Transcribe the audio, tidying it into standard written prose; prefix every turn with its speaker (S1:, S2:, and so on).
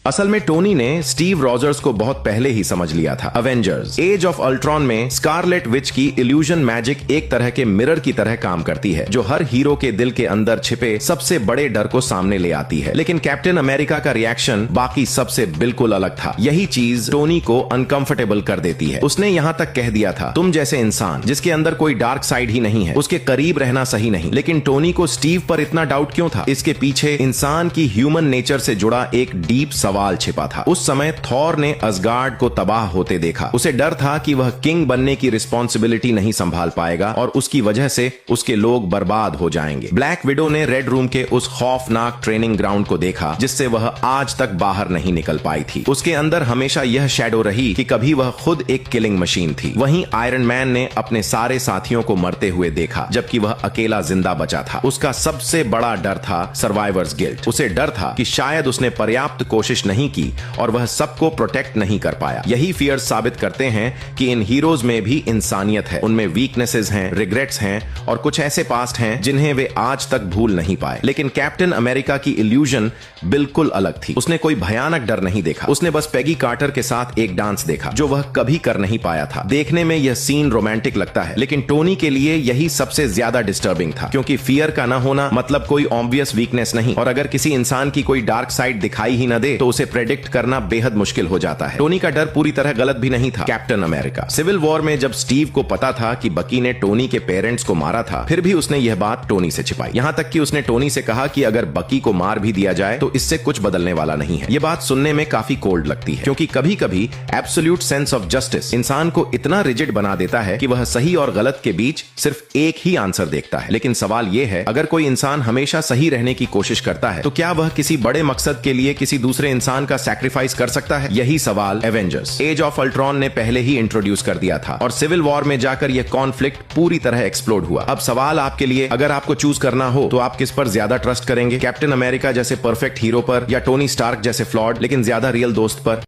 S1: असल में टोनी ने स्टीव रॉजर्स को बहुत पहले ही समझ लिया था। अवेंजर्स एज ऑफ अल्ट्रॉन में स्कारलेट विच की इल्यूजन मैजिक एक तरह के मिरर की तरह काम करती है, जो हर हीरो के दिल के अंदर छिपे सबसे बड़े डर को सामने ले आती है। लेकिन कैप्टन अमेरिका का रिएक्शन बाकी सबसे बिल्कुल अलग था। यही चीज टोनी को अनकंफर्टेबल कर देती है। उसने यहाँ तक कह दिया था, तुम जैसे इंसान जिसके अंदर कोई डार्क साइड ही नहीं है, उसके करीब रहना सही नहीं। लेकिन टोनी को स्टीव पर इतना डाउट क्यों था? इसके पीछे इंसान की ह्यूमन नेचर से जुड़ा एक डीप सवाल छिपा था। उस समय थॉर ने असगार्ड को तबाह होते देखा। उसे डर था कि वह किंग बनने की रिस्पॉन्सिबिलिटी नहीं संभाल पाएगा और उसकी वजह से उसके लोग बर्बाद हो जाएंगे। ब्लैक विडो ने रेड रूम के उस खौफनाक ट्रेनिंग ग्राउंड को देखा जिससे वह आज तक बाहर नहीं निकल पाई थी। उसके अंदर हमेशा यह शैडो रही कि कभी वह खुद एक किलिंग मशीन थी। वहीं आयरन मैन ने अपने सारे साथियों को मरते हुए देखा जबकि वह अकेला जिंदा बचा था। उसका सबसे बड़ा डर था सर्वाइवर्स गिल्ट। उसे डर था कि शायद उसने पर्याप्त कोशिश नहीं की और वह सबको प्रोटेक्ट नहीं कर पाया। यही फियर साबित करते हैं कि इन हीरोज में भी इंसानियत है, उनमें वीकनेसेस हैं, रिग्रेट्स हैं और कुछ ऐसे पास्ट हैं जिन्हें वे आज तक भूल नहीं पाए। लेकिन कैप्टन अमेरिका की इल्यूजन बिल्कुल अलग थी। उसने कोई भयानक डर नहीं देखा। उसने बस पेगी कार्टर के साथ एक डांस देखा जो वह कभी कर नहीं पाया था। देखने में यह सीन रोमांटिक लगता है, लेकिन टोनी के लिए यही सबसे ज्यादा डिस्टर्बिंग था, क्योंकि फियर का ना होना मतलब कोई ऑब्वियस वीकनेस नहीं। और अगर किसी इंसान की कोई डार्क साइड दिखाई ही न दे तो उसे प्रेडिक्ट करना बेहद मुश्किल हो जाता है। टोनी का डर पूरी तरह गलत भी नहीं था। कैप्टन अमेरिका सिविल वॉर में जब स्टीव को पता था कि बकी ने टोनी के पेरेंट्स को मारा था, फिर भी उसने यह बात टोनी से छिपाई। यहां तक कि उसने टोनी से कहा कि अगर बकी को मार भी दिया जाए तो इससे कुछ बदलने वाला नहीं है। यह बात सुनने में काफी कोल्ड लगती है, क्योंकि कभी कभी एब्सोल्यूट सेंस ऑफ जस्टिस इंसान को इतना रिजिड बना देता है कि वह सही और गलत के बीच सिर्फ एक ही आंसर देखता है। लेकिन सवाल यह है, अगर कोई इंसान हमेशा सही रहने की कोशिश करता है तो क्या वह किसी बड़े मकसद के लिए किसी दूसरे इंसान का सैक्रिफाइस कर सकता है? यही सवाल एवेंजर्स एज ऑफ अल्ट्रॉन ने पहले ही इंट्रोड्यूस कर दिया था और सिविल वॉर में जाकर यह कॉन्फ्लिक्ट पूरी तरह एक्सप्लोड हुआ। अब सवाल आपके लिए, अगर आपको चूज करना हो तो आप किस पर ज्यादा ट्रस्ट करेंगे? कैप्टन अमेरिका जैसे परफेक्ट हीरो पर या टोनी स्टार्क जैसे फ्लॉड लेकिन ज्यादा रियल दोस्त पर?